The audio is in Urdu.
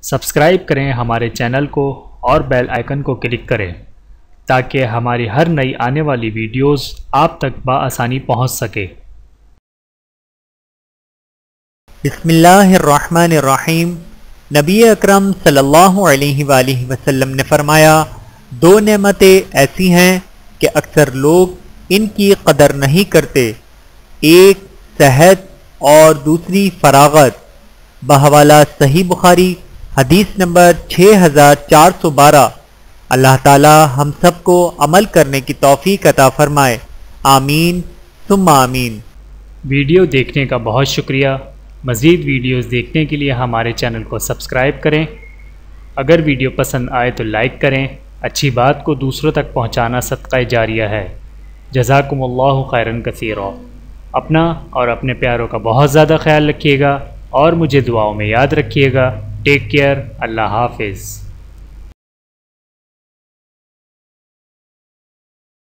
سبسکرائب کریں ہمارے چینل کو اور بیل آئیکن کو کلک کریں تاکہ ہماری ہر نئی آنے والی ویڈیوز آپ تک بآسانی پہنچ سکے۔ بسم اللہ الرحمن الرحیم۔ نبی اکرم صلی اللہ علیہ وآلہ وسلم نے فرمایا، دو نعمتیں ایسی ہیں کہ اکثر لوگ ان کی قدر نہیں کرتے، ایک صحت اور دوسری فراغت۔ بحوالہ صحیح بخاری، حدیث نمبر 6412۔ اللہ تعالی ہم سب کو عمل کرنے کی توفیق عطا فرمائے، آمین ثم آمین۔ ویڈیو دیکھنے کا بہت شکریہ۔ مزید ویڈیوز دیکھنے کے لیے ہمارے چینل کو سبسکرائب کریں۔ اگر ویڈیو پسند آئے تو لائک کریں۔ اچھی بات کو دوسروں تک پہنچانا صدقہ جاریہ ہے۔ جزاکم اللہ خیرا کثیرا۔ اپنا اور اپنے پیاروں کا بہت زیادہ خیال رکھیے گا اور مجھے دعاؤں میں یاد رکھیے گا۔ Take care. اللہ حافظ۔